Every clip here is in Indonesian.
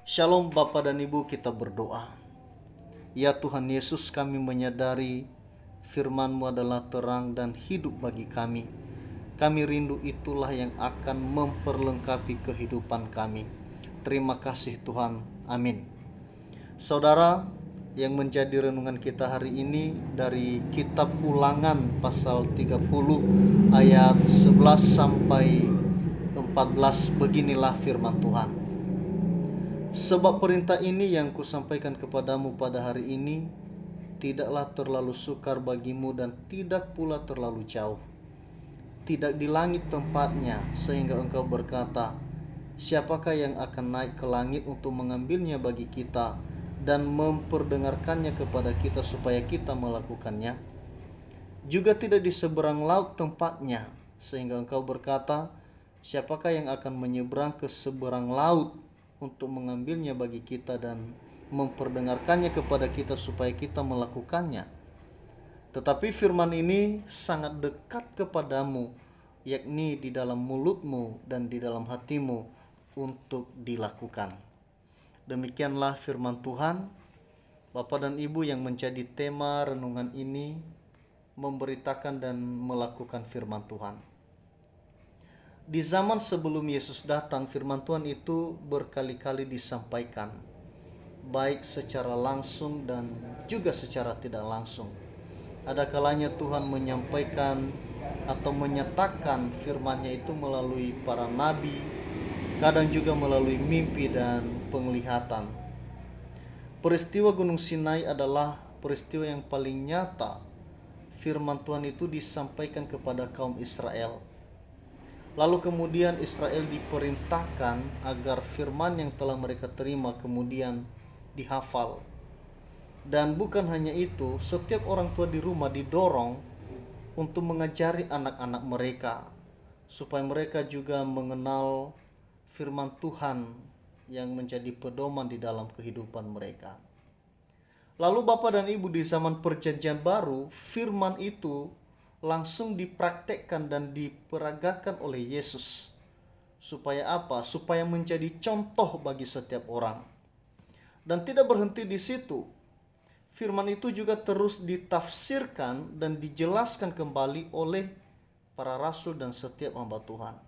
Shalom Bapa dan Ibu, kita berdoa. Ya Tuhan Yesus, kami menyadari firman-Mu adalah terang dan hidup bagi kami. Kami rindu itulah yang akan memperlengkapi kehidupan kami. Terima kasih Tuhan. Amin. Saudara, yang menjadi renungan kita hari ini dari kitab Ulangan pasal 30 ayat 11 sampai 14. Beginilah firman Tuhan. Sebab perintah ini yang kusampaikan kepadamu pada hari ini tidaklah terlalu sukar bagimu dan tidak pula terlalu jauh. Tidak di langit tempatnya sehingga engkau berkata, siapakah yang akan naik ke langit untuk mengambilnya bagi kita dan memperdengarkannya kepada kita supaya kita melakukannya. Juga tidak di seberang laut tempatnya sehingga engkau berkata, siapakah yang akan menyeberang ke seberang laut untuk mengambilnya bagi kita dan memperdengarkannya kepada kita supaya kita melakukannya. Tetapi firman ini sangat dekat kepadamu, yakni di dalam mulutmu dan di dalam hatimu untuk dilakukan. Demikianlah firman Tuhan. Bapak dan Ibu, yang menjadi tema renungan ini memberitakan dan melakukan firman Tuhan. Di zaman sebelum Yesus datang, firman Tuhan itu berkali-kali disampaikan, baik secara langsung dan juga secara tidak langsung. Ada kalanya Tuhan menyampaikan atau menyatakan firman-Nya itu melalui para nabi, kadang juga melalui mimpi dan penglihatan. Peristiwa Gunung Sinai adalah peristiwa yang paling nyata. Firman Tuhan itu disampaikan kepada kaum Israel. Lalu kemudian Israel diperintahkan agar firman yang telah mereka terima kemudian dihafal. Dan bukan hanya itu, setiap orang tua di rumah didorong untuk mengajari anak-anak mereka supaya mereka juga mengenal firman Tuhan yang menjadi pedoman di dalam kehidupan mereka. Lalu Bapak dan Ibu, di zaman Perjanjian Baru, firman itu langsung dipraktekkan dan diperagakan oleh Yesus. Supaya apa? Supaya menjadi contoh bagi setiap orang. Dan tidak berhenti di situ. Firman itu juga terus ditafsirkan dan dijelaskan kembali oleh para rasul dan setiap hamba Tuhan.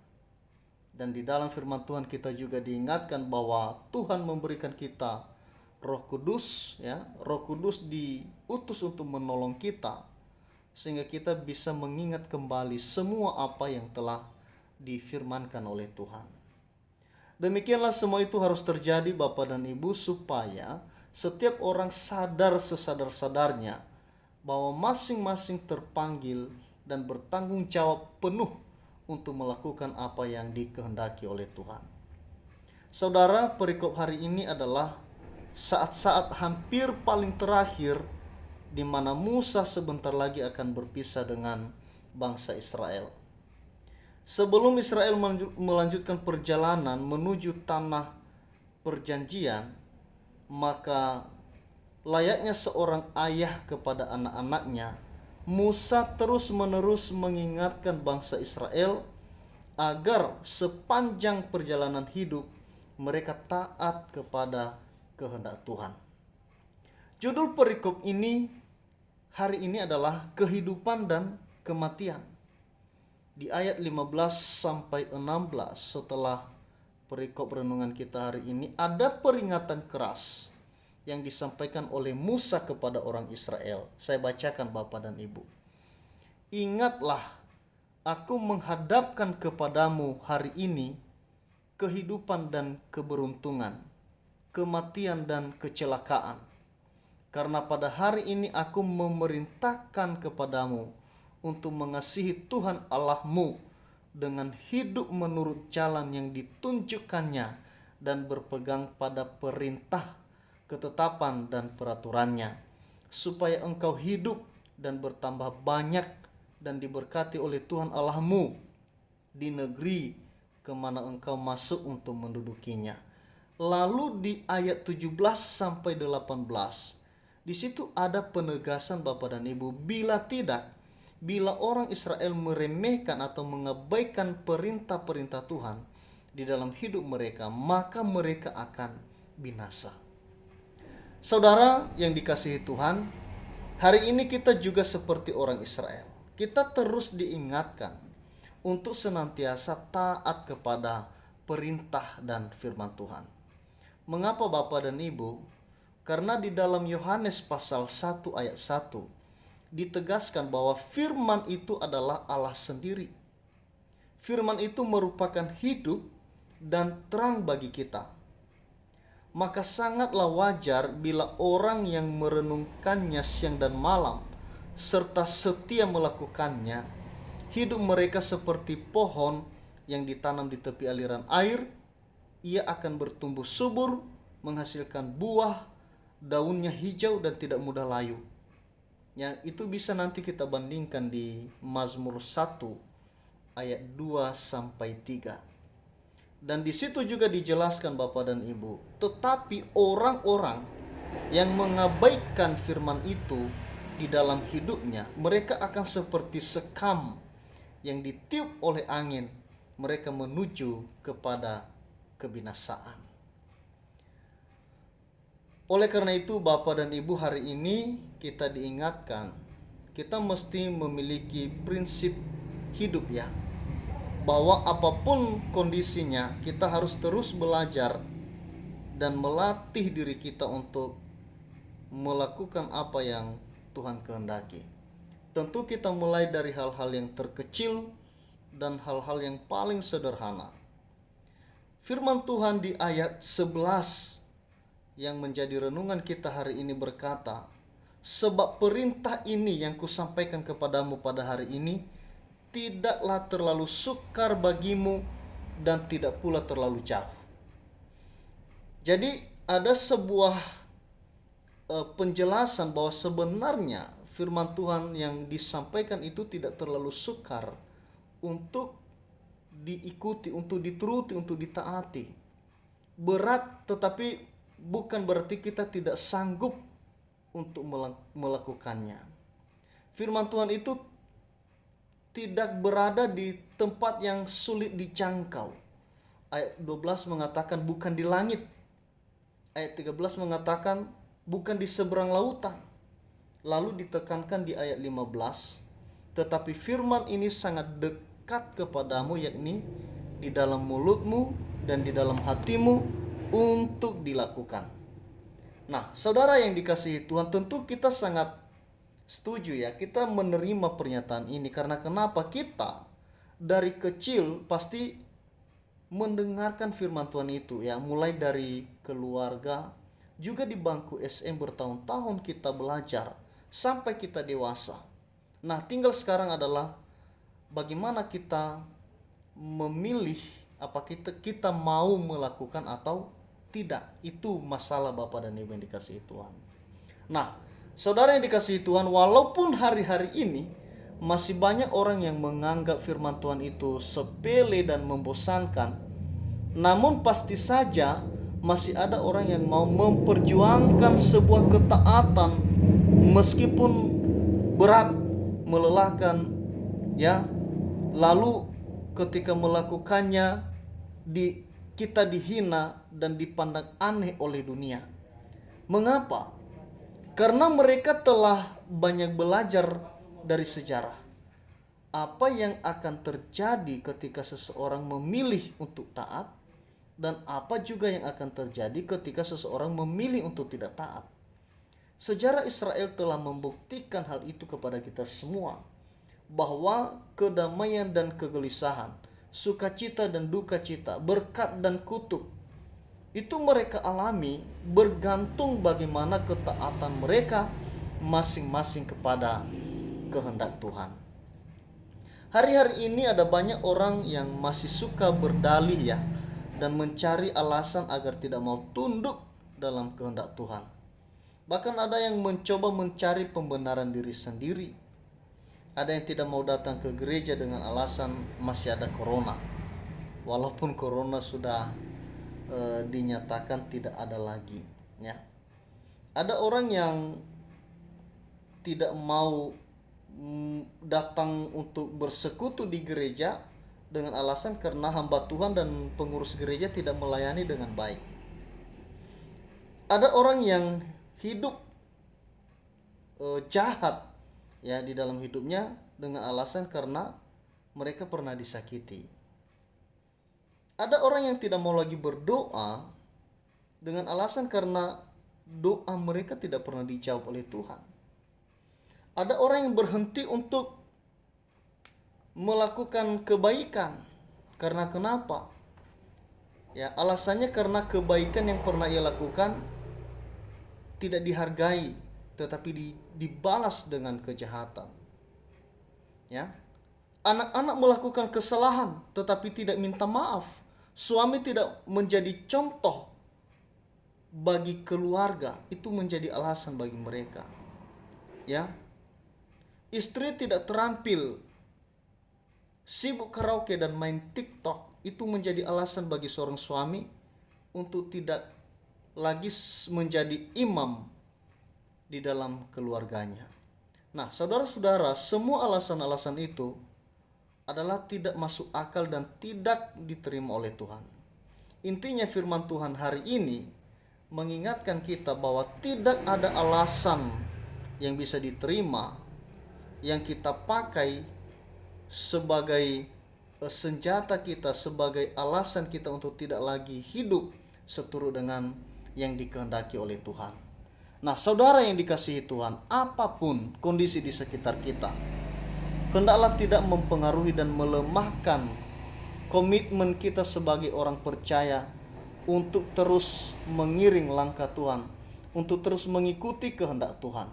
Dan di dalam firman Tuhan kita juga diingatkan bahwa Tuhan memberikan kita Roh Kudus, ya. Roh Kudus diutus untuk menolong kita sehingga kita bisa mengingat kembali semua apa yang telah difirmankan oleh Tuhan. Demikianlah semua itu harus terjadi Bapak dan Ibu, supaya setiap orang sadar sesadar-sadarnya bahwa masing-masing terpanggil dan bertanggung jawab penuh untuk melakukan apa yang dikehendaki oleh Tuhan. Saudara, perikop hari ini adalah saat-saat hampir paling terakhir di mana Musa sebentar lagi akan berpisah dengan bangsa Israel. Sebelum Israel melanjutkan perjalanan menuju tanah perjanjian, maka layaknya seorang ayah kepada anak-anaknya, Musa terus-menerus mengingatkan bangsa Israel agar sepanjang perjalanan hidup mereka taat kepada kehendak Tuhan. Judul perikop ini hari ini adalah kehidupan dan kematian. Di ayat 15 sampai 16 setelah perikop renungan kita hari ini, ada peringatan keras yang disampaikan oleh Musa kepada orang Israel. Saya bacakan Bapak dan Ibu. Ingatlah, aku menghadapkan kepadamu hari ini kehidupan dan keberuntungan, kematian dan kecelakaan. Karena pada hari ini aku memerintahkan kepadamu untuk mengasihi Tuhan Allahmu dengan hidup menurut jalan yang ditunjukkannya dan berpegang pada perintah, ketetapan dan peraturannya, supaya engkau hidup dan bertambah banyak dan diberkati oleh Tuhan Allahmu di negeri kemana engkau masuk untuk mendudukinya. Lalu di ayat 17 sampai 18, di situ ada penegasan Bapak dan Ibu, bila orang Israel meremehkan atau mengabaikan perintah-perintah Tuhan di dalam hidup mereka, maka mereka akan binasa. Saudara yang dikasihi Tuhan, hari ini kita juga seperti orang Israel. Kita terus diingatkan untuk senantiasa taat kepada perintah dan firman Tuhan. Mengapa Bapak dan Ibu? Karena di dalam Yohanes pasal 1 ayat 1 ditegaskan bahwa firman itu adalah Allah sendiri. Firman itu merupakan hidup dan terang bagi kita. Maka sangatlah wajar bila orang yang merenungkannya siang dan malam serta setia melakukannya, hidup mereka seperti pohon yang ditanam di tepi aliran air. Ia akan bertumbuh subur, menghasilkan buah, daunnya hijau dan tidak mudah layu. Yang itu bisa nanti kita bandingkan di Mazmur 1 ayat 2 sampai 3. Dan di situ juga dijelaskan Bapak dan Ibu, tetapi orang-orang yang mengabaikan firman itu di dalam hidupnya, mereka akan seperti sekam yang ditiup oleh angin, mereka menuju kepada kebinasaan. Oleh karena itu Bapak dan Ibu, hari ini kita diingatkan, kita mesti memiliki prinsip hidup ya, bahwa apapun kondisinya kita harus terus belajar dan melatih diri kita untuk melakukan apa yang Tuhan kehendaki. Tentu kita mulai dari hal-hal yang terkecil dan hal-hal yang paling sederhana. Firman Tuhan di ayat 11 yang menjadi renungan kita hari ini berkata, sebab perintah ini yang kusampaikan kepadamu pada hari ini tidaklah terlalu sukar bagimu dan tidak pula terlalu jauh. Jadi ada sebuah penjelasan bahwa sebenarnya firman Tuhan yang disampaikan itu tidak terlalu sukar untuk diikuti, untuk dituruti, untuk ditaati. Berat, tetapi bukan berarti kita tidak sanggup untuk melakukannya. Firman Tuhan itu tidak berada di tempat yang sulit dijangkau. Ayat 12 mengatakan bukan di langit. Ayat 13 mengatakan bukan di seberang lautan. Lalu ditekankan di ayat 15, tetapi firman ini sangat dekat kepadamu, yakni di dalam mulutmu dan di dalam hatimu untuk dilakukan. Nah, saudara yang dikasihi Tuhan, tentu kita sangat setuju ya, kita menerima pernyataan ini. Karena kenapa? Kita dari kecil pasti mendengarkan firman Tuhan itu ya, mulai dari keluarga, juga di bangku SM bertahun-tahun kita belajar sampai kita dewasa. Nah, tinggal sekarang adalah bagaimana kita memilih, apa kita mau melakukan atau tidak. Itu masalah Bapak dan Ibu yang dikasihi Tuhan. Nah, saudara yang dikasihi Tuhan, walaupun hari-hari ini masih banyak orang yang menganggap firman Tuhan itu sepele dan membosankan, namun pasti saja masih ada orang yang mau memperjuangkan sebuah ketaatan meskipun berat, melelahkan ya. Lalu ketika melakukannya kita dihina dan dipandang aneh oleh dunia. Mengapa? Karena mereka telah banyak belajar dari sejarah. Apa yang akan terjadi ketika seseorang memilih untuk taat, dan apa juga yang akan terjadi ketika seseorang memilih untuk tidak taat. Sejarah Israel telah membuktikan hal itu kepada kita semua, bahwa kedamaian dan kegelisahan, sukacita dan duka cita, berkat dan kutuk, itu mereka alami bergantung bagaimana ketaatan mereka masing-masing kepada kehendak Tuhan. Hari-hari ini ada banyak orang yang masih suka berdalih ya, dan mencari alasan agar tidak mau tunduk dalam kehendak Tuhan. Bahkan ada yang mencoba mencari pembenaran diri sendiri. Ada yang tidak mau datang ke gereja dengan alasan masih ada corona, walaupun corona sudah dinyatakan tidak ada lagi ya. Ada orang yang tidak mau datang untuk bersekutu di gereja dengan alasan karena hamba Tuhan dan pengurus gereja tidak melayani dengan baik. Ada orang yang hidup jahat ya di dalam hidupnya dengan alasan karena mereka pernah disakiti. Ada orang yang tidak mau lagi berdoa dengan alasan karena doa mereka tidak pernah dijawab oleh Tuhan. Ada orang yang berhenti untuk melakukan kebaikan karena kenapa? Ya, alasannya karena kebaikan yang pernah ia lakukan tidak dihargai, tetapi dibalas dengan kejahatan. Ya. Anak-anak melakukan kesalahan tetapi tidak minta maaf. Suami tidak menjadi contoh bagi keluarga, itu menjadi alasan bagi mereka. Ya. Istri tidak terampil, sibuk karaoke dan main TikTok, itu menjadi alasan bagi seorang suami untuk tidak lagi menjadi imam di dalam keluarganya. Nah, saudara-saudara, semua alasan-alasan itu adalah tidak masuk akal dan tidak diterima oleh Tuhan. Intinya firman Tuhan hari ini mengingatkan kita bahwa tidak ada alasan yang bisa diterima yang kita pakai sebagai senjata kita, sebagai alasan kita untuk tidak lagi hidup seturut dengan yang dikehendaki oleh Tuhan. Nah, saudara yang dikasihi Tuhan, apapun kondisi di sekitar kita, hendaklah tidak mempengaruhi dan melemahkan komitmen kita sebagai orang percaya untuk terus mengiring langkah Tuhan, untuk terus mengikuti kehendak Tuhan.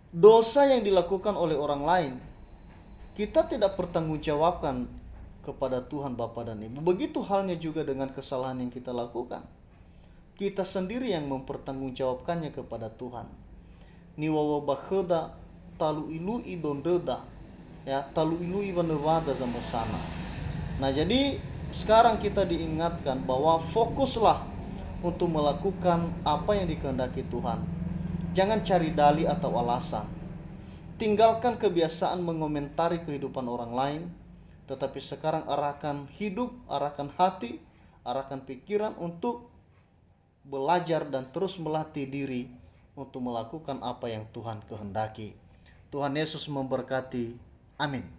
Dosa yang dilakukan oleh orang lain, kita tidak pertanggungjawabkan kepada Tuhan Bapa dan Ibu. Begitu halnya juga dengan kesalahan yang kita lakukan. Kita sendiri yang mempertanggungjawabkannya kepada Tuhan. Niwawa bakheda talu ilu idondeda, ya, talu ilu ibanewada sama sana. Nah, jadi sekarang kita diingatkan bahwa fokuslah untuk melakukan apa yang dikehendaki Tuhan. Jangan cari dalih atau alasan. Tinggalkan kebiasaan mengomentari kehidupan orang lain, tetapi sekarang arahkan hidup, arahkan hati, arahkan pikiran untuk belajar dan terus melatih diri untuk melakukan apa yang Tuhan kehendaki. Tuhan Yesus memberkati. Amin.